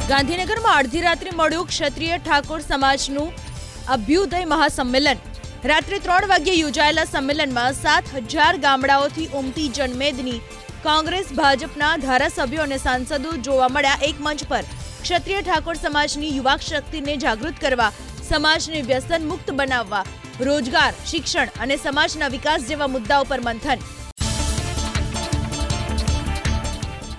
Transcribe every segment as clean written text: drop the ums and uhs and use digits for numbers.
ગાંધીનગરમાં અડધી રાત્રે મળ્યું ક્ષત્રિય ઠાકોર સમાજનું અભ્યુદય મહાસંમેલન। રાત્રે 3 વાગ્યે યોજાયેલા સંમેલનમાં 7,000 ગામડાઓથી ઉમટી જનમેદની કોંગ્રેસ ભાજપના ધારાસભ્યો અને સાંસદો જોવા મળ્યા। એક મંચ પર ક્ષત્રિય ઠાકોર સમાજની યુવા શક્તિને જાગૃત કરવા, સમાજને વ્યસન મુક્ત બનાવવા, રોજગાર, શિક્ષણ અને સમાજના વિકાસ જેવા મુદ્દાઓ પર મંથન।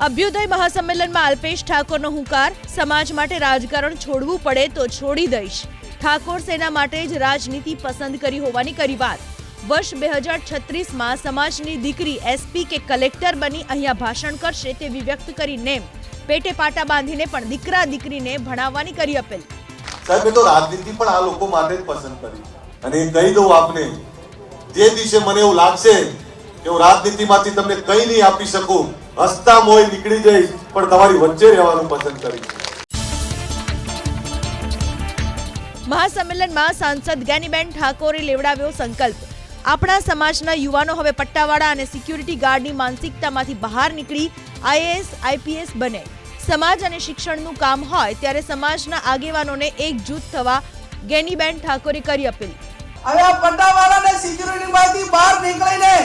અભ્યુદય મહાસંમેલનમાં અલ્પેશ ઠાકોરનો હુંકાર, સમાજ માટે રાજકારણ છોડવું પડે તો છોડી દઈશ। ઠાકોર સેના માટે જ રાજનીતિ પસંદ કરી હોવાની કરી વાત। વર્ષ 2036માં સમાજની દીકરી એસપી કે કલેક્ટર બની અહીંયા ભાષણ કરશે તેવી વ્યક્ત કરી નેમ। પેટે પાટા બાંધીને પણ દીકરા દીકરીને ભણાવવાની કરી અપીલ। સાહેબ, તો રાજનીતિ પણ આ લોકો માટે જ પસંદ કરી અને કહી દઉં આપને, જે દિવસે મને એવું લાગશે કે હું રાજનીતિમાંથી તમને કંઈ નહીં આપી શકું, હસતા મોય નીકળી જઈશ, પણ તમારી વચ્ચે રહેવાનું પસંદ કરીશ। મહાસંમેલનમાં સાંસદ જ્ઞાનીબેન ઠાકોરે લેવડાવ્યો સંકલ્પ। આપણા સમાજના યુવાનો હવે પટ્ટાવાળા અને સિક્યુરિટી ગાર્ડની માનસિકતામાંથી બહાર નીકળી આઈએએસ આઈપીએસ બને। સમાજ અને શિક્ષણનું કામ હોય ત્યારે સમાજના આગેવાનોને એકજૂથ થવા જ્ઞાનીબેન ઠાકોરે કરી અપીલ। હવે આ પટ્ટાવાળા અને સિક્યુરિટીમાંથી બહાર નીકળીને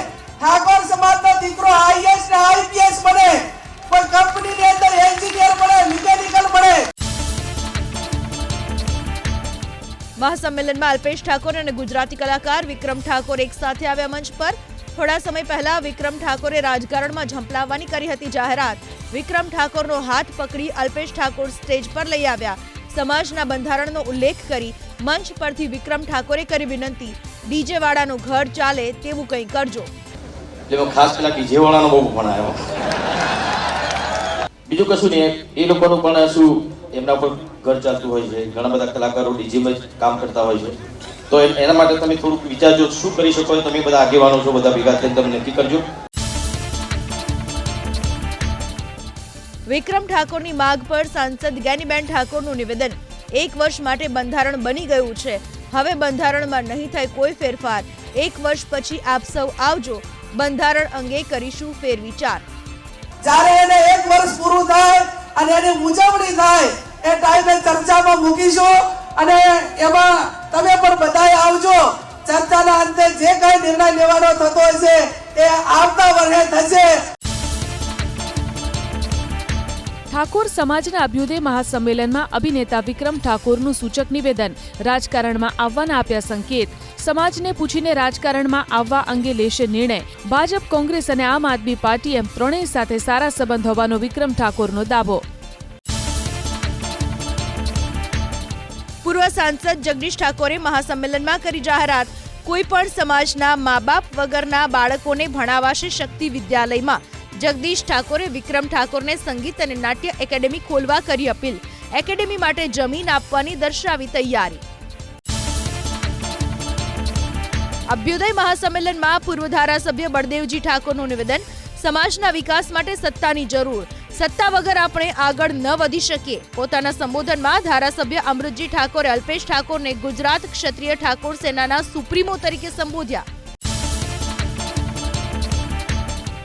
ઠાકોર સમાજનો દીકરો આઈએએસ ને આઈપીએસ બને, કોઈ કંપનીની અંદર એન્જિનિયર બને, મિકેનિકલ બને। મહાસંમેલનમાં અલ્પેશ ઠાકોર અને ગુજરાતી કલાકાર વિક્રમ ઠાકોર એક સાથે આવ્યા મંચ પર। થોડા સમય પહેલા વિક્રમ ઠાકોરે રાજકારણમાં ઝંપલાવવાની કરી હતી જાહેરાત। વિક્રમ ઠાકોરનો હાથ પકડી અલ્પેશ ઠાકોર સ્ટેજ પર લઈ આવ્યા। સમાજના બંધારણનો ઉલ્લેખ કરી મંચ પરથી વિક્રમ ઠાકોરે કરી વિનંતી, ડીજે વાળાનું ઘર ચાલે તેવું કંઈ કરજો। ખાસ પેલા ડીજે વાળાનો બહુ ફોન આવ્યો, બીજું કશું નહીં, એ લોકોનું પણ શું એમના ઉપર ઘર ચાલતું હોય છે। ઘણા બધા કલાકારો ડીજેમાં જ કામ કરતા હોય છે, તો એના માટે તમે થોડુંક વિચારજો શું કરી શકો। તમે બધા આગેવાનો છો, બધા ભેગા થઈને તમે નક્કી કરજો। વિક્રમ ઠાકોરની માગ પર સાંસદ જ્ઞાનીબેન ઠાકોરનું નિવેદન। 1 વર્ષ માટે બંધારણ બની ગયું છે, હવે બંધારણમાં નહીં થાય કોઈ ફેરફાર। 1 વર્ષ પછી આપ સૌ આવજો, બંધારણ અંગે કરીશું ફેરવિચાર। જ્યારે એને 1 વર્ષ પૂરું થાય અને એની ઉજવણી થાય એ ટાઈમે ચર્ચામાં મૂકીશું અને એમાં તમે પણ બધાય આવજો। ચર્ચાના અંતે જે કઈ નિર્ણય લેવાનો થતો હશે એ આવતા વર્ષે થશે। ઠાકોર સમાજના અભ્યુદય મહાસંમેલનમાં અભિનેતા વિક્રમ ઠાકોરનું સૂચક નિવેદન। રાજકારણમાં આવવાના આપ્યા સંકેત। સમાજને પૂછીને રાજકારણમાં આવવા અંગે લેશે નિર્ણય। ભાજપ, કોંગ્રેસ અને આમ આદમી પાર્ટી એમ ત્રણેય સાથે સારા સંબંધ હોવાનો વિક્રમ ઠાકોરનો દાવો। પૂર્વ સાંસદ જગદીશ ઠાકોરે મહાસંમેલનમાં કરી જાહેરાત। કોઈ પણ સમાજના મા બાપ વગરના બાળકોને ભણાવાશે શક્તિ વિદ્યાલયમાં। જગદીશ ઠાકોરે વિક્રમ ઠાકોરને સંગીત અને નાટ્ય એકેડેમી ખોલવા કરી અપીલ। એકેડેમી માટે જમીન આપવાની દર્શાવી તૈયારી। અભ્યુદય મહાસંમેલનમાં પૂર્વ ધારાસભ્ય બળદેવજી ઠાકોરનું નિવેદન। સમાજના વિકાસ માટે સત્તાની જરૂર, સત્તા વગર આપણે આગળ ન વધી શકીએ। પોતાના સંબોધનમાં ધારાસભ્ય અમૃતજી ઠાકોરે અલ્પેશ ઠાકોરને ગુજરાત ક્ષત્રિય ઠાકોર સેનાના સુપ્રીમો તરીકે સંબોધ્યા।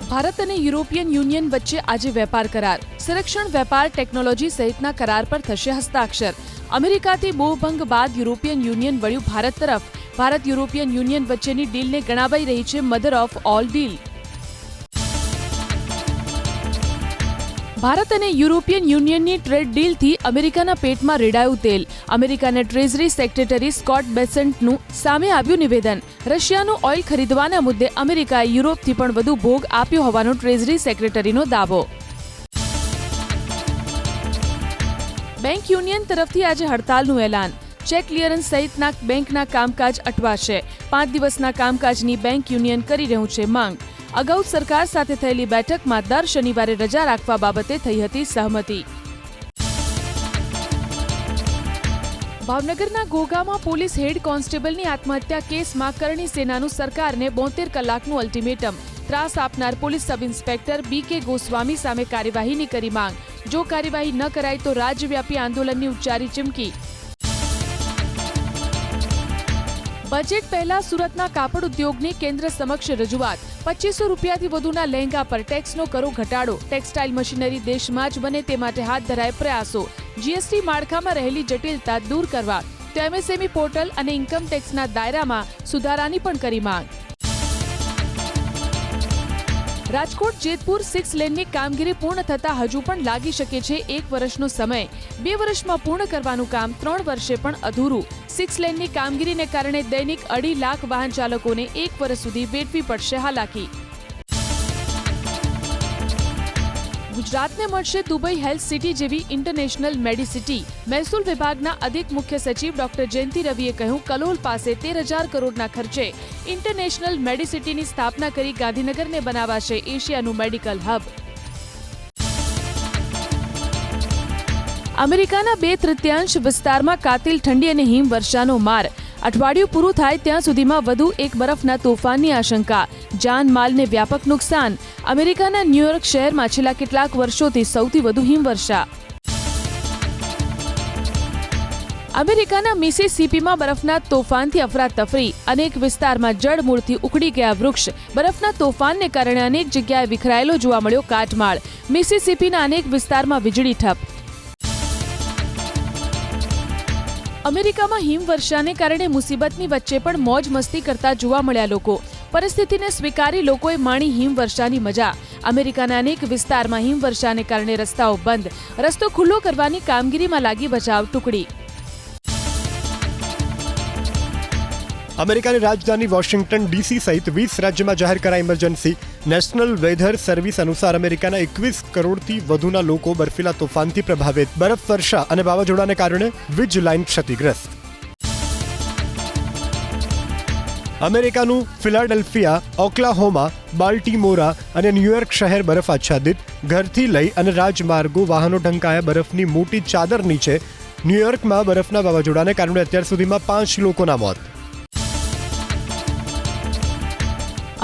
ભારત અને યુરોપિયન યુનિયન વચ્ચે આજે વેપાર કરાર, સંરક્ષણ, વેપાર, ટેકનોલોજી સહિતના કરાર પર થશે હસ્તાક્ષર। અમેરિકાથી મોહભંગ બાદ યુરોપિયન યુનિયન વળ્યું ભારત તરફ। ભારત યુરોપિયન યુનિયન વચ્ચેની ડીલને ગણાવાઈ રહી છે mother of all deal. Bharat અને યુરોપિયન યુનિયનની ટ્રેડ ડીલથી અમેરિકાના પેટમાં રેડાયું તેલ। અમેરિકાના ટ્રેઝરી સેક્રેટરી સ્કોટ બેસેન્ટનું સામે આવ્યું નિવેદન। રશિયાનું ઓઇલ ખરીદવાના મુદ્દે અમેરિકાએ યુરોપથી પણ વધુ ભોગ આપ્યો હોવાનો ટ્રેઝરી સેક્રેટરીનો દાવો। બેંક યુનિયન તરફથી આજે હડતાલનું એલાન। ચેક ક્લિયરન્સ સહિતના બેંકના કામકાજ અટવાશે। 5 દિવસના કામકાજની બેંક યુનિયન કરી રહ્યું છે માંગ। અગાઉ સરકાર સાથે થયેલી બેઠકમાં દર શનિવારે રજા રાખવા બાબતે થઈ હતી સહમતિ। ભાવનગરના ઘોઘામાં પોલીસ હેડ કોન્સ્ટેબલની આત્મહત્યા કેસમાં કરણી સેનાનું સરકારને 72 કલાકનું અલ્ટિમેટમ। ત્રાસ આપનાર પોલીસ સબ ઇન્સ્પેક્ટર બીકે ગોસ્વામી સામે કાર્યવાહીની કરી માંગ। જો કાર્યવાહી ન કરાય તો રાજ્યવ્યાપી આંદોલનની ઉચ્ચારી ચીમકી। બજેટ પહેલા સુરતના કાપડ ઉદ્યોગની કેન્દ્ર સમક્ષ રજૂઆત 2500 રૂપિયાથી વધુના લહેંગા પર ટેક્સનો કરો ઘટાડો. ટેક્સટાઇલ મશીનરી દેશમાં જ બને તે માટે હાથ ધરાય પ્રયાસો. જીએસટી માળખામાં રહેલી જટિલતા દૂર કરવા તો એમએસએમઈ પોર્ટલ અને ઇન્કમ ટેક્સના દાયરામાં સુધારાની પણ કરી માંગ. રાજકોટ જેતપુર 6 લેનની કામગીરી પૂર્ણ થતા હજુ પણ લાગી શકે છે 1 વર્ષનો સમય. 2 વર્ષમાં પૂર્ણ કરવાનું કામ 3 વર્ષે પણ અધૂરું. 6 લેનની કામગીરીને કારણે દૈનિક 2.5 લાખ વાહન ચાલકોને 1 વર્ષ સુધી વેઠવી પડશે હાલાકી. ગુજરાતને મળશે દુબઈ હેલ્થ સિટી જેવી ઇન્ટરનેશનલ મેડિસિટી. મહેસૂલ વિભાગના અધિક મુખ્ય સચિવ ડોક્ટર જયંતિ રવિએ કહ્યું, કલોલ પાસે 13,000 કરોડના ખર્ચે ઇન્ટરનેશનલ મેડિસિટીની સ્થાપના કરી ગાંધીનગરને બનાવાશે એશિયાનું મેડિકલ હબ. અમેરિકાના 2/3 વિસ્તારમાં કાતિલ ઠંડી અને હિમવર્ષાનો માર. અઠવાડિયું પૂરું થાય ત્યાં સુધીમાં વધુ એક બરફના તોફાનની આશંકા. જાનમાલને વ્યાપક નુકસાન. અમેરિકાના ન્યૂયોર્ક શહેરમાં છેલ્લા કેટલાક વર્ષોથી સૌથી વધુ હિમવર્ષા. અમેરિકાના મિસિસિપીમાં બરફના તોફાનથી અફરાતફરી. અનેક વિસ્તારમાં જળમૂળથી ઉખડી ગયા વૃક્ષ. બરફના તોફાનને કારણે અનેક જગ્યાએ વિખરાયેલો જોવા મળ્યો કાટમાળ. મિસિસિપીના અનેક વિસ્તારમાં વીજળી ઠપ. અમેરિકામાં હિમવર્ષાને કારણે મુસીબતની વચ્ચે પણ મોજ મસ્તી કરતા જોવા મળ્યા લોકો. પરિસ્થિતિને સ્વીકારી લોકોએ માણી હિમવર્ષાની મજા. અમેરિકાના અનેક વિસ્તારમાં હિમવર્ષાને કારણે રસ્તાઓ બંધ. રસ્તો ખુલ્લો કરવાની કામગીરીમાં લાગી બચાવ ટુકડી. અમેરિકાની રાજધાની વોશિંગ્ટન ડીસી સહિત 20 રાજ્યમાં જાહેર કરાઈ ઇમરજન્સી. નેશનલ વેધર સર્વિસ અનુસાર અમેરિકાના 21 કરોડથી વધુના લોકો બર્ફીલા તોફાનથી પ્રભાવિત. બરફવર્ષા અને વાવાઝોડાને કારણે વીજ લાઇન ક્ષતિગ્રસ્ત. અમેરિકાનું ફિલાડેલ્ફિયા, ઓક્લાહોમા, બાલ્ટીમોરા અને ન્યૂયોર્ક શહેર બરફ આચ્છાદિત. ઘરથી લઈ અને રાજમાર્ગો વાહનો ઢંકાયા બરફની મોટી ચાદર નીચે. ન્યૂયોર્કમાં બરફના વાવાઝોડાને કારણે અત્યાર સુધીમાં 5 લોકોના મોત.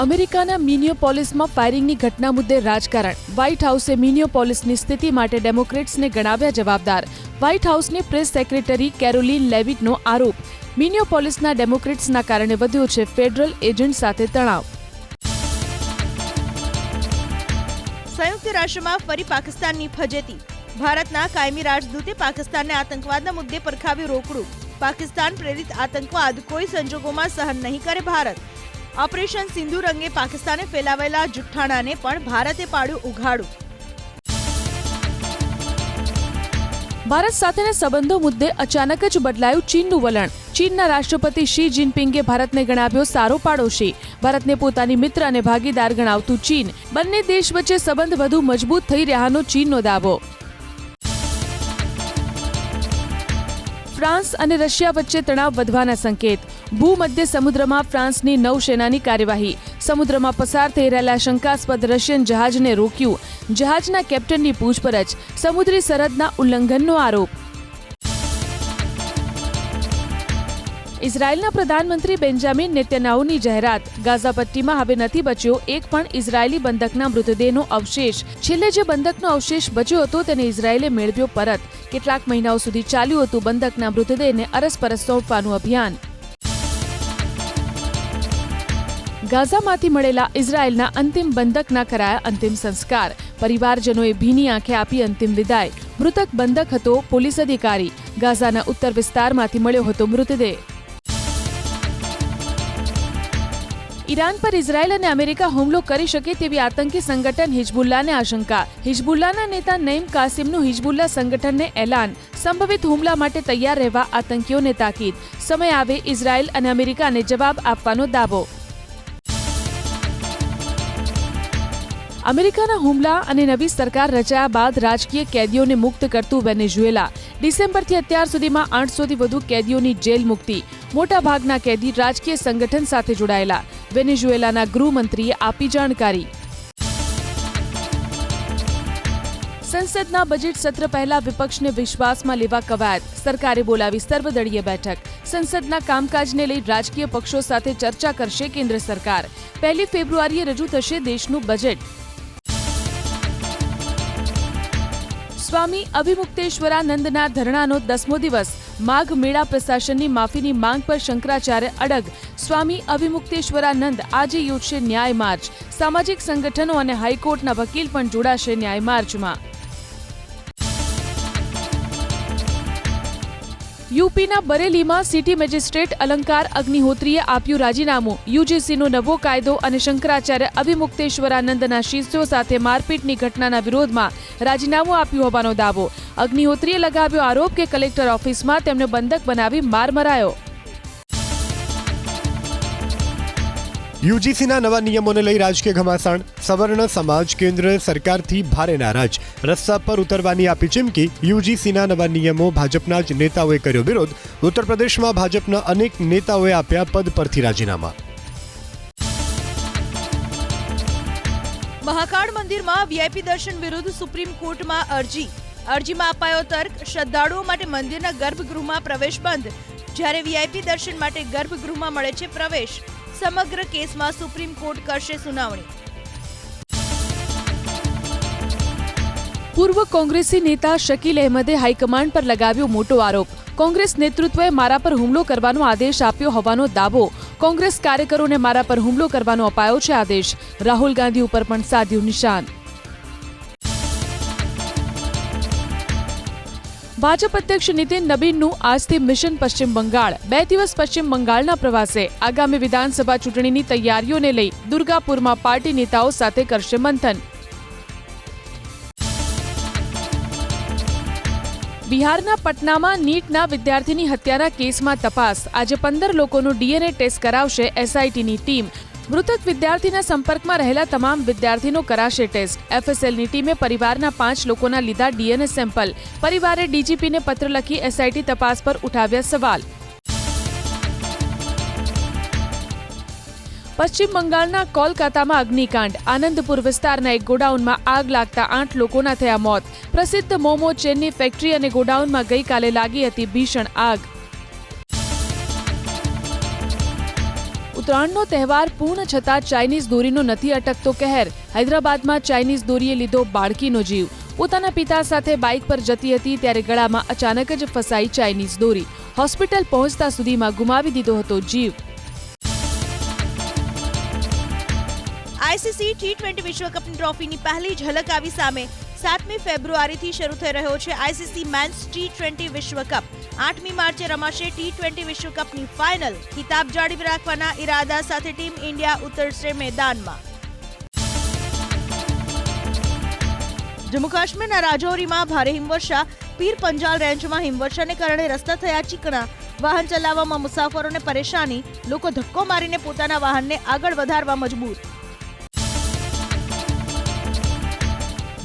અમેરિકાના મિનિયોપોલિસમાં ફાયરિંગની ઘટના મુદ્દે રાજકારણ. વ્હાઇટ હાઉસે મિનિયોપોલિસની સ્થિતિ માટે ડેમોક્રેટ્સને ગણાવ્યા જવાબદાર. વ્હાઇટ હાઉસની પ્રેસ સેક્રેટરી કેરોલિન લેવિટનો આરોપ. મિનિયોપોલિસના ડેમોક્રેટ્સના કારણે વધ્યો છે ફેડરલ એજન્ટ સાથે તણાવ. સંયુક્ત રાષ્ટ્રમાં ફરી પાકિસ્તાનની ફજેતી. ભારતના કાયમી રાજદૂતે પાકિસ્તાનને આતંકવાદના મુદ્દે પરખાવ્યું રોકડું. પાકિસ્તાન પ્રેરિત આતંકવાદ કોઈ સંજોગોમાં સહન નહીં કરે ભારત. ઓપરેશન સિંદૂર અંગે પાકિસ્તાને ફેલાવેલા જુઠ્ઠાણાને પણ ભારતે પાડ્યું ઉઘાડું. ભારત સાથેના સંબંધો મુદ્દે અચાનક જ બદલાયું ચીનનું વલણ. ચીનના રાષ્ટ્રપતિ શી જિનપિંગે ભારતને ગણાવ્યો સારો પાડોશી. ભારતને પોતાની મિત્ર અને ભાગીદાર ગણાવતું ચીન. બંને દેશ વચ્ચે સંબંધ વધુ મજબૂત થઈ રહ્યાનો ચીનનો દાવો. ફ્રાન્સ અને રશિયા વચ્ચે તણાવ વધવાના સંકેત. ભૂમધ્ય સમુદ્રમાં ફ્રાન્સની નૌસેનાની કાર્યવાહી. સમુદ્રમાં પસાર થઈ રહેલા શંકાસ્પદ રશિયન જહાજને રોક્યું. જહાજના કેપ્ટનની પૂછપરછ. સમુદ્રી સરહદના ઉલ્લંઘનનો આરોપ. ઇઝરાયેલના પ્રધાનમંત્રી બેન્જામિન નેતન્યાહુની જાહેરાત. ગાઝા પટ્ટીમાં હવે નથી બચ્યો એક પણ ઇઝરાયેલી બંધકના મૃતદેહનો અવશેષ. છેલ્લે જે બંધકનો અવશેષ બચ્યો હતો તેને ઇઝરાયેલે મેળવ્યો પરત. કેટલાક મહિનાઓ સુધી ચાલ્યું હતું બંધકના મૃતદેહને અરસપરસ સોંપવાનું અભિયાન. ગાઝામાંથી મળેલા ઇઝરાયેલના અંતિમ બંધકના કરાયા અંતિમ સંસ્કાર. પરિવારજનોએ ભીની આંખે આપી અંતિમ વિદાય. મૃતક બંધક હતો પોલીસ અધિકારી. ગાઝાના ઉત્તર વિસ્તારમાંથી મળ્યો હતો મૃતદેહ. ઈરાન પર ઇઝરાયેલ અને અમેરિકા હુમલો કરી શકે તેવી આતંકી સંગઠન હિઝબુલ્લાને આશંકા. હિઝબુલ્લાના નેતા નઈમ કાસિમનું હિઝબુલ્લા સંગઠનને એલાન. સંભવિત હુમલા માટે તૈયાર રહેવા આતંકીઓને તાકીદ. સમય આવે ઇઝરાયેલ અને અમેરિકાને જવાબ આપવાનો દાવો. અમેરિકાના હુમલા અને નવી સરકાર રચાયા બાદ રાજકીય કેદીઓને મુક્ત કરતું વેનેઝુએલા. ડિસેમ્બરથી અત્યાર સુધીમાં 800થી વધુ કેદીઓની જેલ મુક્તિ. મોટાભાગના કેદી રાજકીય સંગઠન સાથે જોડાયેલા. વેનેઝુએલાના ગૃહમંત્રીએ આપી જાણકારી. સંસદના બજેટ સત્ર પહેલા વિપક્ષને વિશ્વાસમાં લેવા કવાયત. સરકારે બોલાવી સર્વદળીય બેઠક. સંસદના કામકાજને લઈ રાજકીય પક્ષો સાથે ચર્ચા કરશે કેન્દ્ર સરકાર. 1 ફેબ્રુઆરીએ રજૂ થશે દેશનું બજેટ. સ્વામી અભિમુક્તેશ્વરાનંદના ધરણાનો 10મો દિવસ. માઘ મેળા પ્રશાસનની માફીની માંગ પર શંકરાચાર્ય અડગ. સ્વામી અભિમુક્તેશ્વરાનંદ આજે યોજશે ન્યાય માર્ચ. સામાજિક સંગઠનો અને હાઈકોર્ટના વકીલ પણ જોડાશે ન્યાય માર્ચમાં. યુપીના બરેલીમાં સિટી મેજિસ્ટ્રેટ અલંકાર અગ્નિહોત્રીએ આપ્યું રાજીનામું. યુજીસીનો નવો કાયદો અને શંકરાચાર્ય અભિમુક્તેશ્વરાનંદના શિષ્યો સાથે મારપીટની ઘટનાના વિરોધમાં રાજીનામું આપ્યું હોવાનો દાવો. અગ્નિહોત્રીએ લગાવ્યો આરોપ કે કલેક્ટર ઓફિસમાં તેમને બંધક બનાવી માર મરાયો. યુજીસીના નવા નિયમોને લઈ રાજકીય ઘમાસાણ. સવર્ણ સમાજ કેન્દ્ર સરકારથી ભારે નારાજ. રસ્તા પર ઉતરવાની આપી ચીમકી. યુજીસીના નવા નિયમો ભાજપના જ નેતાઓએ કર્યો વિરોધ. ઉત્તર પ્રદેશમાં ભાજપના અનેક નેતાઓએ આપ્યા પદ પરથી રાજીનામા. મહાકાળ મંદિરમાં વીઆઈપી દર્શન વિરુદ્ધ સુપ્રીમ કોર્ટમાં અરજી. અરજીમાં અપાયો તર્ક, શ્રદ્ધાળુઓ માટે મંદિરના ગર્ભગૃહમાં પ્રવેશ બંધ, જ્યારે વીઆઈપી દર્શન માટે ગર્ભગૃહમાં મળે છે પ્રવેશ. સમગ્ર કેસમાં સુપ્રીમ કોર્ટ કરશે સુનાવણી. પૂર્વ કોંગ્રેસી નેતા શકીલ અહેમદે હાઈકમાન્ડ પર લગાવ્યો મોટો આરોપ. કોંગ્રેસ નેતૃત્વએ મારા પર હુમલો કરવાનો આદેશ આપ્યો હોવાનો દાવો. કોંગ્રેસ કાર્યકરોને મારા પર હુમલો કરવાનો અપાયો છે આદેશ. રાહુલ ગાંધી ઉપર પણ સાધ્યું નિશાન. ભાજપ અધ્યક્ષ નીતિન નબીનનું આજથી મિશન પશ્ચિમ બંગાળ. 2 દિવસ પશ્ચિમ બંગાળના પ્રવાસે. આગામી વિધાનસભા ચૂંટણીની તૈયારીઓને લઈ દુર્ગાપુરમાં પાર્ટી નેતાઓ સાથે કરશે મંથન. બિહારના પટનામાં નીટના વિદ્યાર્થીની હત્યાના કેસમાં તપાસ. આજે 15 લોકોનું ડીએનએ ટેસ્ટ કરાવશે એસઆઈટીની ટીમ. મૃતક વિદ્યાર્થીના સંપર્કમાં રહેલા તમામ વિદ્યાર્થીનો કરાશે ટેસ્ટ. એફએસએલની ટીમે પરિવારના 5 લોકોના લીધા ડીએનએ સેમ્પલ. પરિવારે ડીજીપીને પત્ર લખી એસઆઈટી તપાસ પર ઉઠાવ્યા સવાલ. પશ્ચિમ બંગાળના કોલકાતામાં અગ્નિકાંડ. આનંદપુર વિસ્તારના એક ગોડાઉનમાં આગ લાગતા 8 લોકોના થયા મોત. પ્રસિદ્ધ મોમો ચેનની ફેક્ટરી અને ગોડાઉનમાં ગઈકાલે લાગી હતી ભીષણ આગ. ઉત્તરાયણનો તહેવાર પૂર્ણ છતાં ચાઇનીઝ દોરીનો નથી અટકતો કહેર. હૈદરાબાદમાં ચાઇનીઝ દોરીએ લીધો બાળકીનો જીવ. પોતાના પિતા સાથે બાઇક પર જતી હતી ત્યારે ગળામાં અચાનક જ ફસાઈ ચાઇનીઝ દોરી. હોસ્પિટલ પહોંચતા સુધીમાં ગુમાવી દીધો હતો જીવ. આઈસીસી ટી20 વિશ્વકપની ટ્રોફીની પહેલી ઝલક આવી સામે. 7મી ફેબ્રુઆરીથી શરૂ થઈ રહ્યો છે આઈસીસી મેન્સ ટી20 વિશ્વકપ. 8મી માર્ચે રમાશે ટી20 વિશ્વકપની ફાઇનલ. ખિતાબ જાળવી રાખવાના ઈરાદા સાથે ટીમ ઇન્ડિયા ઉતરશે મેદાનમાં. જમ્મુ કાશ્મીરના રાજૌરીમાં ભારે હિમવર્ષા. પીર પંજાલ રેન્જમાં હિમવર્ષાને કારણે રસ્તા થયા ચીકણા. વાહન ચલાવવામાં મુસાફરોને પરેશાની. લોકો ધક્કો મારીને પોતાના વાહનને આગળ વધારવા મજબૂર.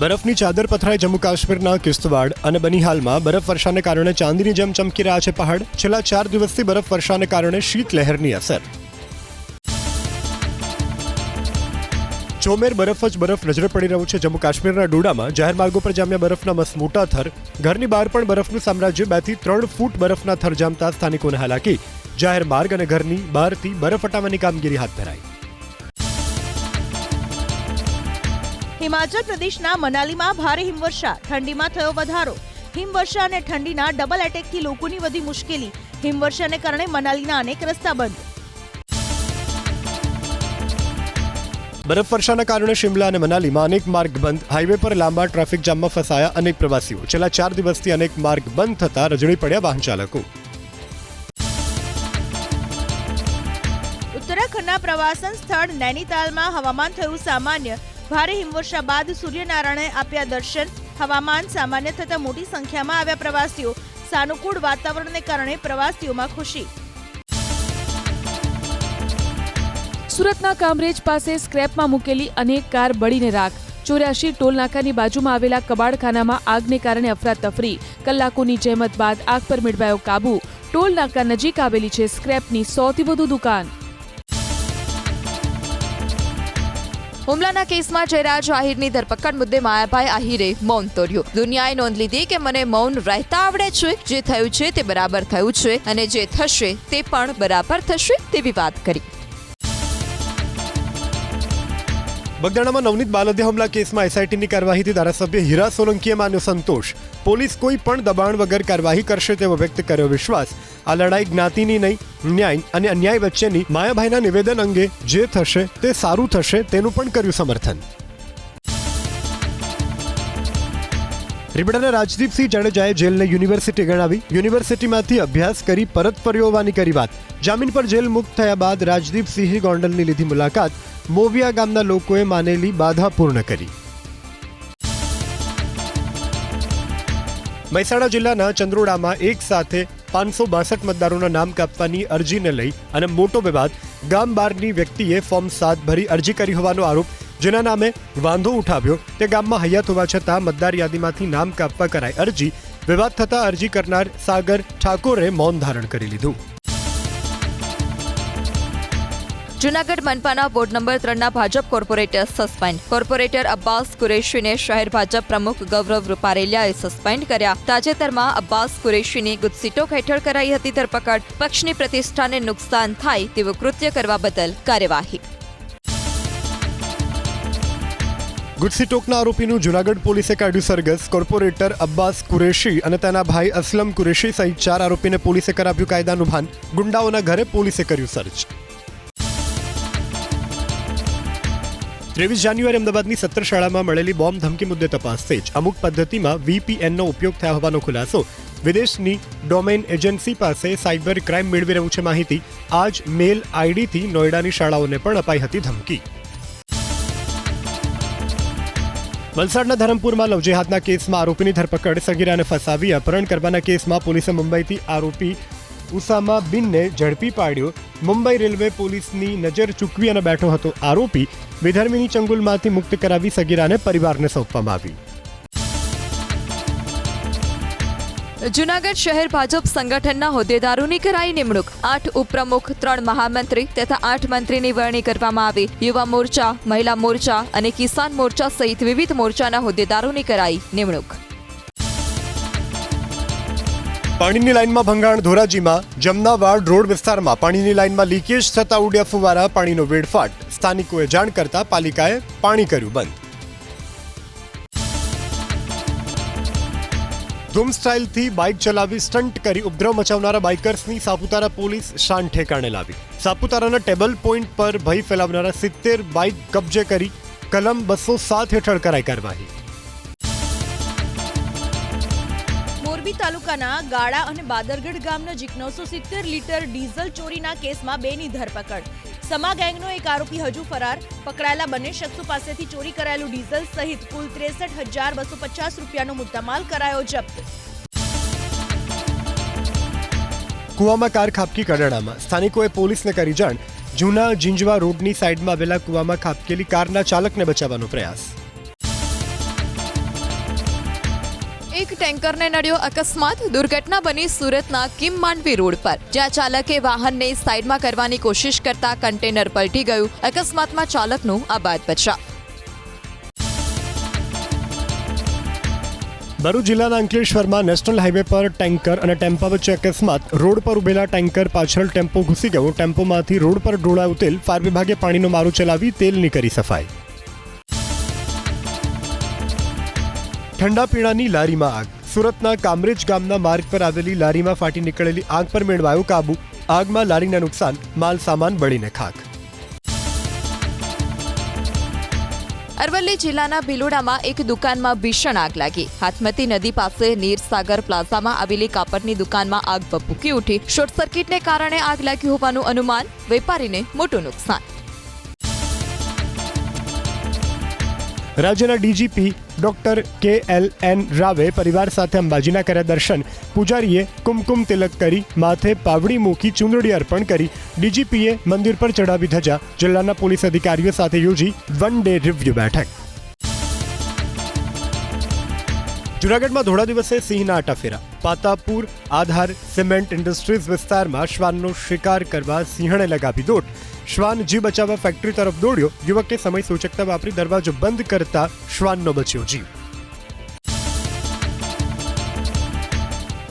બરફની ચાદર પથરાઈ જમ્મુ કાશ્મીરના કિશ્તવાડ અને બનિહાલમાં બરફવર્ષાને કારણે ચાંદીની જેમ ચમકી રહ્યા છે પહાડ. છેલ્લા 4 દિવસથી બરફવર્ષાને કારણે શીતલહેરની અસર. ચોમેર બરફ જ બરફ નજરે પડી રહ્યું છે જમ્મુ કાશ્મીરના ડોડામાં. જાહેર માર્ગો પર જામ્યા બરફના મસમોટા થર. ઘરની બહાર પણ બરફનું સામ્રાજ્ય. 2 થી 3 ફૂટ બરફના થર જામતા સ્થાનિકોને હાલાકી. જાહેર માર્ગ અને ઘરની બહારથી બરફ હટાવવાની કામગીરી હાથ ધરાઈ. હિમાચલ પ્રદેશના મનાલીમાં ભારે હિમવર્ષા. ઠંડીમાં થયો વધારો. હિમવર્ષા અને ઠંડીના ડબલ એટેકથી લોકોની વધી મુશ્કેલી. હિમવર્ષાને કારણે મનાલીના અનેક રસ્તા બંધ. બરફવર્ષાના કારણે શિમલા અને મનાલીમાં અનેક માર્ગ બંધ. હાઈવે પર લાંબા ટ્રાફિક જામમાં ફસાયા અનેક પ્રવાસીઓ. છેલ્લા 4 દિવસથી અનેક માર્ગ બંધ થતા રજળી પડ્યા વાહન ચાલકો. ઉત્તરાખંડના પ્રવાસન સ્થળ નૈનીતાલમાં હવામાન થયું સામાન્ય. ભારે હિમવર્ષા બાદ સૂર્યનારાયણે આપ્યા દર્શન. હવામાન સામાન્ય થતા મોટી સંખ્યામાં આવ્યા પ્રવાસીઓ. સાનુકૂળ વાતાવરણને કારણે પ્રવાસીઓમાં ખુશી. સુરતના કામરેજ પાસે સ્ક્રેપમાં મૂકેલી અનેક કાર બળીને રાખ. 84 ટોલનાકાની બાજુમાં આવેલા કબાડખાનામાં આગને કારણે અફરાતફરી. કલાકોની જહેમત બાદ આગ પર મેળવાયો કાબુ. ટોલનાકા નજીક આવેલી છે સ્ક્રેપની સૌથી વધુ દુકાન. હુમલાના કેસમાં જયરાજ આહિરની ધરપકડ મુદ્દે માયાભાઈ આહિરે મૌન તોડ્યું. દુનિયાએ નોંધ લીધી કે મને મૌન રહેતા આવડે છે. જે થયું છે તે બરાબર થયું છે અને જે થશે તે પણ બરાબર થશે તેવી વાત કરી. બગદાણામાં નવનીત બાલદિયા હુમલા કેસમાં એસઆઈટીની કાર્યવાહીથી ધારાસભ્ય હીરા સોલંકીએ માન્યો સંતોષ. પોલીસ કોઈ પણ દબાણ વગર કાર્યવાહી કરશે તેવો વ્યક્ત કર્યો વિશ્વાસ. આ લડાઈ જ્ઞાતિની નહીં, ન્યાય અને અન્યાય વચ્ચેની. માયાભાઈના નિવેદન અંગે જે થશે તે સારું થશે તેનું પણ કર્યું સમર્થન. રીબડાના રાજદીપસિંહ જાડેજાએ જેલને યુનિવર્સિટી ગણાવી. યુનિવર્સિટીમાંથી અભ્યાસ કરી પરત ફર્યો હોવાની કરી વાત. જામીન પર જેલ મુક્ત થયા બાદ રાજદીપસિંહે ગોંડલની લીધી મુલાકાત. મોવિયા ગામના લોકોએ માનેલી બાધા પૂર્ણ કરી. મહેસાણા જિલ્લાના ચંદ્રોડામાં એક સાથે 562 મતદારોના નામ કાપવાની અરજીને લઈ અને મોટો વિવાદ. ગામ બહારની વ્યક્તિએ ફોર્મ 7 ભરી અરજી કરી હોવાનો આરોપ. જેના નામે વાંધો ઉઠાવ્યો તે ગામમાં હયાત હોવા છતાં મતદાર યાદીમાંથી નામ કાપવા કરાઈ અરજી. વિવાદ થતા અરજી કરનાર સાગર ઠાકોરે મૌન ધારણ કરી લીધું. જૂનાગઢ મનપાના વોર્ડ નંબર 3ના Bhajap corporator suspend. Corporator Abbas કુરેશીને શહેર ભાજપ પ્રમુખ ગૌરવ રૂપારેલિયાએ સસ્પેન્ડ કર્યા. તાજેતરમાં અબ્બાસ કુરેશીની ગુજસીટોક હેઠળ કરાઈ હતી ધરપકડ. પક્ષની પ્રતિષ્ઠાને નુકસાન થાય તેવું કૃત્ય કરવા બદલ કાર્યવાહી. ગુજસીટોકના આરોપીનું જૂનાગઢ પોલીસે કાઢ્યું સરઘસ. કોર્પોરેટર અબ્બાસ કુરેશી અને તેના ભાઈ અસલમ કુરેશી સહિત 4 આરોપીને પોલીસે કરાવ્યું કાયદાનું ભાન. ગુંડાઓના ઘરે પોલીસે કર્યું સર્ચ. 23 જાન્યુઆરી અમદાવાદની 17 શાળામાં મળેલી બોમ્બ ધમકી મુદ્દે તપાસ તેજ. અમુક પદ્ધતિમાં VPNનો ઉપયોગ થયો હોવાનો ખુલાસો. વિદેશની ડોમેન એજન્સી પાસે સાયબર ક્રાઇમ મેળવી રહ્યું છે માહિતી. આ જ મેલ આઈડીથી નોઈડાની શાળાઓને પણ અપાઈ હતી ધમકી. વલસાડના ધરમપુરમાં લવ જેહાદના કેસમાં આરોપીની ધરપકડ. સગીરાને ફસાવી અપહરણ કરવાના કેસમાં પોલીસે મુંબઈથી આરોપી ઉસામા બિનને ઝડપી પાડ્યો. મુંબઈ રેલવે પોલીસની નજર ચૂકવી અને બેઠો હતો આરોપી. વિધર્મીની ચંગુલમાંથી મુક્ત કરાવી સગીરાને પરિવારને સોંપવામાં આવી. જૂનાગઢ શહેર ભાજપ સંગઠનના હોદ્દેદારોની કરાઈ નિમણૂક. 8 ઉપપ્રમુખ, 3 મહામંત્રી તથા 8 મંત્રીની વરણી કરવામાં આવી. યુવા મોરચા, મહિલા મોરચા અને કિસાન મોરચા સહિત વિવિધ મોરચાના હોદ્દેદારોની કરાઈ નિમણૂક. પાણીની લાઇનમાં ભંગાણ. ધોરાજીમાં જમનાવાડ રોડ વિસ્તારમાં પાણીની લાઇનમાં લીકેજ થતા ઉડ્યા ફુવારા. પાણીનો વેડફાટ. સ્થાનિકોએ જાણ કરતા પાલિકાએ પાણી કર્યું બંધ. ધૂમ સ્ટાઇલથી બાઇક ચલાવી સ્ટન્ટ કરી ઉપદ્રવ મચાવનારા બાઇકર્સની સાપુતારા પોલીસ શાન ઠેકાણે લાવી. સાપુતારાના ટેબલ પોઈન્ટ પર ભય ફેલાવનારા 70 બાઇક કબજે કરી. કલમ 207 હેઠળ કરાઈ કાર્યવાહી. મોરબી તાલુકાના ગાળા અને બાદરગઢ ગામ નજીક 970 લીટર ડીઝલ ચોરીના કેસમાં 2ની ધરપકડ. સમા ગેંગનો એક આરોપી હજુ ફરાર. પકડાયેલા બંને શખ્સો પાસેથી ચોરી કરાયેલું ડીઝલ સહિત કુલ 63,250 રૂપિયાનો મુદ્દામાલ કરાયો જપ્ત. કુવામાં કાર ખાબકી કડાણામાં. સ્થાનિકોએ પોલીસને કરી જાણ. જૂના જીંજવા રોડની સાઈડમાં આવેલા કુવામાં ખાબકેલી કારના ચાલકને બચાવવાનો પ્રયાસ. એક ટેન્કરને નડ્યો અકસ્માત. દુર્ઘટના બની સુરતના કિમ માંડવી રોડ પર, જ્યાં ચાલકે વાહનને સાઈડમાં કરવાની કોશિશ કરતા કન્ટેનર પલટી ગયું. અકસ્માતમાં ચાલકનું આબાદ બચાવ. ભરૂચ જિલ્લાના અંકલેશ્વરમાં નેશનલ હાઈવે પર ટેન્કર અને ટેમ્પા વચ્ચે અકસ્માત. રોડ પર ઉભેલા ટેન્કર પાછળ ટેમ્પો ઘૂસી ગયો. ટેમ્પોમાંથી રોડ પર ઢોળાયું તેલ. ફાયર વિભાગે પાણીનો મારો ચલાવી તેલની કરી સફાઈ. ઠંડા પીણાની લારીમાં આગ. સુરતના કામરેજ ગામના માર્ગ પર આવેલી લારીમાં ફાટી નીકળેલી આગ પર મેળવાયો કાબુ. આગમાં લારીના નુકસાન, માલ સામાન બળીને ખાખ. અરવલ્લી જિલ્લાના ભિલોડામાં એક દુકાનમાં ભીષણ આગ લાગી. હાથમતી નદી પાસે નીરસાગર પ્લાઝામાં આવેલી કાપડની દુકાનમાં આગ ભભૂકી ઉઠી. શોર્ટ સર્કિટને કારણે આગ લાગી હોવાનું અનુમાન. વેપારીને મોટું નુકસાન. રાજ્યના ડીજીપી ડોક્ટર KLN રાવે પરિવાર સાથે અંબાજીના કર્યા દર્શન. પૂજારીએ કુમકુમ તિલક કરી, માથે પાવડી મૂકી ચૂંદડી અર્પણ કરી. ડીજીપીએ મંદિર પર ચડાવી ધજા. જિલ્લાના પોલીસ અધિકારીઓ સાથે યોજી 1 ડે રિવ્યુ બેઠક. જૂનાગઢમાં ધોળા દિવસે સિંહના આટાફેરા. પાતાપુર આધાર સિમેન્ટ ઇન્ડસ્ટ્રીઝ વિસ્તારમાં શ્વાનનો શિકાર કરવા સિંહણે લગાવી દોટ. શ્વાન જીવ બચાવવા ફેક્ટરી તરફ દોડ્યો. યુવકે સમય સૂચકતા વાપરી દરવાજો બંધ કરતા શ્વાનનો બચ્યો જીવ.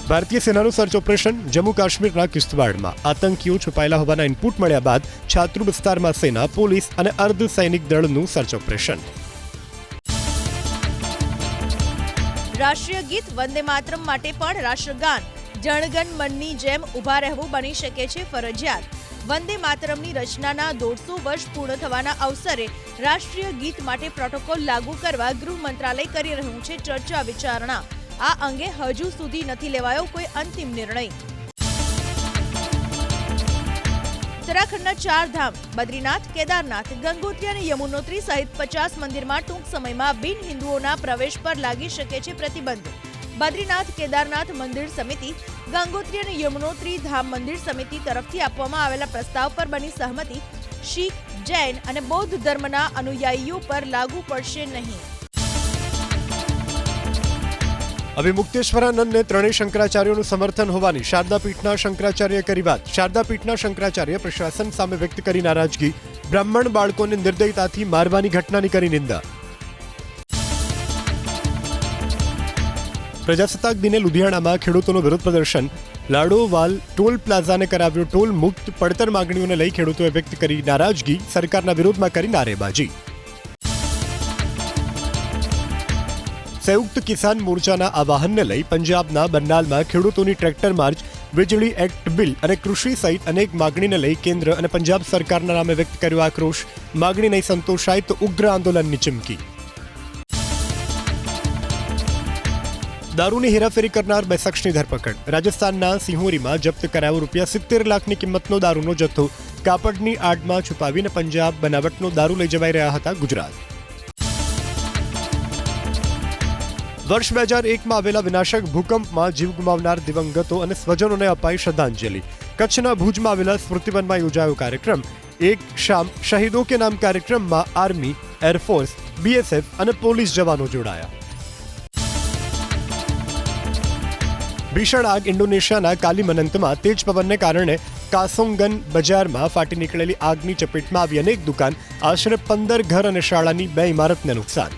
ભારતીય સેનાનું સર્ચ ઓપરેશન જમ્મુ કાશ્મીરના કિશ્તવાડમાં આતંકીઓ છુપાયેલા હોવાના ઇનપુટ મળ્યા બાદ છાત્રુ વિસ્તારમાં સેના, પોલીસ અને અર્ધ સૈનિક દળનું સર્ચ ઓપરેશન. રાષ્ટ્રીય ગીત વંદે માતરમ માટે પણ રાષ્ટ્રગાન જણગણ મનની જેમ ઊભા રહેવું બની શકે છે ફરજિયાત. વંદે માતરમની રચનાના 150 વર્ષ પૂર્ણ થવાના અવસરે રાષ્ટ્રીય ગીત માટે પ્રોટોકોલ લાગુ કરવા ગૃહ મંત્રાલય કરી રહ્યું છે ચર્ચા વિચારણા. આ અંગે હજુ સુધી નથી લેવાયો કોઈ અંતિમ નિર્ણય. ઉત્તરાખંડના 4 ધામ બદ્રીનાથ, કેદારનાથ, ગંગોત્રી અને યમુનોત્રી સહિત 50 મંદિરમાં ટૂંક સમયમાં બિન હિન્દુઓના પ્રવેશ પર લાગી શકે છે પ્રતિબંધ. બદ્રીનાથ કેદારનાથ મંદિર સમિતિ, ગંગોત્રી અને યમુનોત્રી ધામ મંદિર સમિતિ તરફથી આપવામાં આવેલા પ્રસ્તાવ પર બની સહમતિ. શીખ, જૈન અને બૌદ્ધ ધર્મના અનુયાયીઓ પર લાગુ પડશે નહીં. અભિમુક્તેશ્વરાનંદને ત્રણેય શંકરાચાર્યોનું સમર્થન હોવાની શારદાપીઠના શંકરાચાર્ય કરી વાત. શારદાપીઠના શંકરાચાર્ય પ્રશાસન સામે વ્યક્ત કરી નારાજગી. બ્રાહ્મણ બાળકોને નિર્દયતાથી મારવાની ઘટનાની કરી નિંદા. પ્રજાસત્તાક દિને લુધિયાણામાં ખેડૂતોનું વિરોધ પ્રદર્શન. લાડોવાલ ટોલ પ્લાઝાને કરાવ્યો ટોલ મુક્ત. પડતર માંગણીઓને લઈ ખેડૂતોએ વ્યક્ત કરી નારાજગી. સરકારના વિરોધમાં કરી નારેબાજી. સંયુક્ત કિસાન મોરચાના આવાહનને લઈ પંજાબના બરનાલમાં ખેડૂતોની ટ્રેક્ટર માર્ચ. વીજળી એક્ટ બિલ અને કૃષિ સહિત અનેક માંગણીને લઈ કેન્દ્ર અને પંજાબ સરકારના નામે વ્યક્ત કર્યો આક્રોશ. માંગણી નહીં સંતોષાય તો ઉગ્ર આંદોલનની ચીમકી. દારૂની હેરાફેરી કરનાર 2 શખ્સની ધરપકડ. રાજસ્થાનના સિહોરીમાં જપ્ત કરાયો ₹70 લાખની કિંમતનો દારૂનો જથ્થો. કાપડની આડમાં છુપાવીને પંજાબ બનાવટનો દારૂ લઈ જવાઈ રહ્યા હતા ગુજરાત. વર્ષ 2001માં આવેલા વિનાશક ભૂકંપમાં જીવ ગુમાવનાર દિવંગતો અને સ્વજનોને અપાઈ શ્રદ્ધાંજલિ. કચ્છના ભુજમાં આવેલા સ્મૃતિવનમાં યોજાયો કાર્યક્રમ. એક શામ શહીદો કે નામ કાર્યક્રમમાં આર્મી, એરફોર્સ, BSF અને પોલીસ જવાનો જોડાયા. ભીષણ આગ ઇન્ડોનેશિયાના કાલિમનંતમાં તેજ પવનને કારણે કાસોંગન બજારમાં ફાટી નીકળેલી આગની ચપેટમાં આવી અનેક દુકાન. આશરે 15 ઘર અને શાળાની 2 ઇમારતને નુકસાન.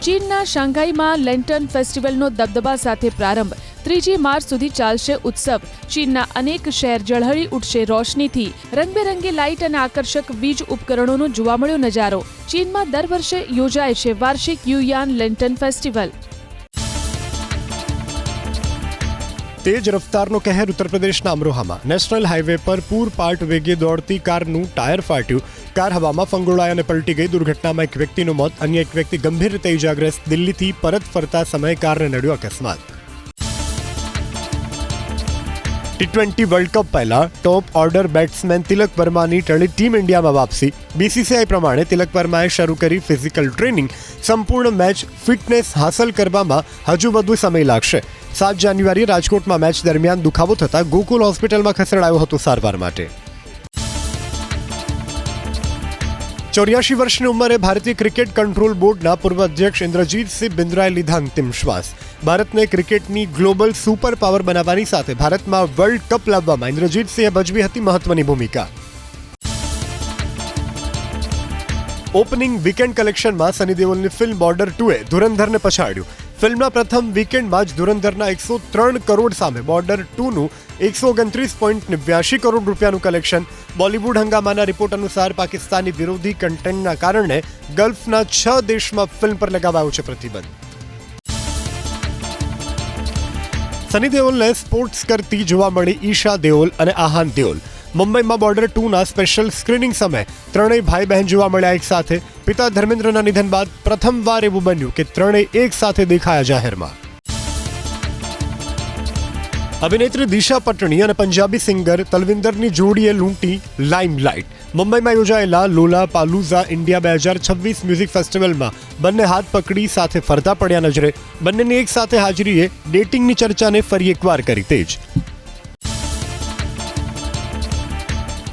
ચીનના શાંઘાઈમાં લેન્ટર્ન ફેસ્ટિવલનો દબદબા સાથે પ્રારંભ. 3 માર્ચ સુધી ચાલશે ઉત્સવ. ચીનના અનેક શહેર ઝળહળી ઉઠશે રોશનીથી. રંગબેરંગી લાઇટ અને આકર્ષક વીજ ઉપકરણોનો જોવા મળ્યો નજારો. ચીનમાં દર વર્ષે યોજાય છે વાર્ષિક યુયાન લેન્ટર્ન ફેસ્ટિવલ. તેજ રફતારનો કહેર ઉત્તર પ્રદેશના અમરોહામાં. નેશનલ હાઈવે પર પૂરપાટ વેગે દોડતી કારનું ટાયર ફાટ્યું. કાર હવામાં ફંગોળાઈ અને પલટી ગઈ. દુર્ઘટનામાં એક વ્યક્તિનું મોત, અન્ય એક વ્યક્તિ ગંભીર રીતે ઇજાગ્રસ્ત. દિલ્હીથી પરત ફરતા સમયે કારને નડ્યો અકસ્માત. T20 વર્લ્ડ કપ પહેલા ટોપ ઓર્ડર બેટ્સમેન તિલક વર્માની ટળી ટીમ ઇન્ડિયામાં વાપસી. BCCI પ્રમાણે તિલક વર્માએ શરૂ કરી ફિઝિકલ ટ્રેનિંગ. સંપૂર્ણ મેચ ફિટનેસ હાંસલ કરવામાં હજુ વધુ સમય લાગશે. 7 જાન્યુઆરીએ રાજકોટમાં મેચ દરમિયાન દુખાવો થતાં ગોકુલ હોસ્પિટલમાં ખસેડાયો હતો સારવાર માટે. 84 વર્ષની ઉંમરે ભારતીય ક્રિકેટ કંટ્રોલ બોર્ડના પૂર્વ અધ્યક્ષ ઇન્દ્રજીતસિંહ બિન્દ્રાએ લીધા અંતિમ શ્વાસ. ભારતને ક્રિકેટની ગ્લોબલ સુપર પાવર બનાવવાની સાથે ભારતમાં વર્લ્ડ કપ લાવવામાં ઇન્દ્રજીતસિંહે ભજવી હતી મહત્વની ભૂમિકા. ઓપનિંગ વીકેન્ડ કલેક્શનમાં સની દેઓલની ફિલ્મ બોર્ડર 2એ ધુરંધરને પછાડ્યું. ફિલ્મના પ્રથમ વીકેન્ડમાં જ ધુરંધરના 103 કરોડ સામે બોર્ડર 2નું 129.89 કરોડ રૂપિયાનું કલેક્શન. બોલિવૂડ હંગામાના રિપોર્ટ અનુસાર પાકિસ્તાની વિરોધી કન્ટેન્ટના કારણે ગલ્ફના 6 દેશમાં ફિલ્મ પર લગાવાયો છે પ્રતિબંધ. સની દેઓલને સ્પોર્ટ્સ કરતી જોવા મળી ઈશા દેઓલ અને આહાન દેઓલ. મુંબઈમાં બોર્ડર 2ના સ્પેશિયલ સ્ક્રીનિંગ સમયે ત્રણેય ભાઈ બહેન જોવા મળ્યા એક સાથે. પિતા ધર્મેન્દ્રના નિધન બાદ પ્રથમવાર એવું બન્યું કે ત્રણેય એક સાથે દેખાયા જાહેરમાં. અભિનેત્રી દિશા પટણી અને પંજાબી સિંગર તલવિંદરની જોડીએ લૂંટી લાઇમલાઇટ. મુંબઈમાં યોજાયેલા લોલા પાલુઝા ઇન્ડિયા 2026 મ્યુઝિક ફેસ્ટિવલમાં બંને હાથ પકડી સાથે ફરતા પડ્યા નજરે. બંનેની એક સાથે હાજરીએ ડેટિંગની ચર્ચાને ફરી એકવાર કરી તેજ.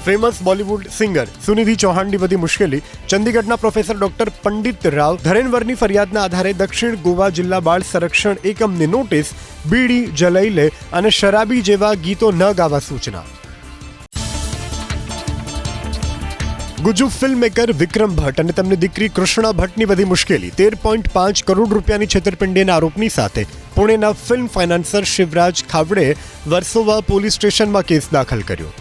ફેમસ બોલિવૂડ સિંગર સુનિધિ ચૌહાણની વધી મુશ્કેલી. ચંદીગઢના પ્રોફેસર ડોક્ટર પંડિત રાવ ધરેનવરની ફરિયાદના આધારે દક્ષિણ ગોવા જિલ્લા બાળ સંરક્ષણ એકમની નોટિસ. બીડી, જલૈલે અને શરાબી જેવા ગીતો ન ગાવા સૂચના. ગુજુ ફિલ્મ મેકર વિક્રમ ભટ્ટ અને તેમની દીકરી કૃષ્ણા ભટ્ટની વધી મુશ્કેલી 13.5 કરોડ રૂપિયાની છેતરપિંડીના આરોપની સાથે પુણેના film financer Shivraj Khawde Versova police સ્ટેશનમાં કેસ દાખલ કર્યો.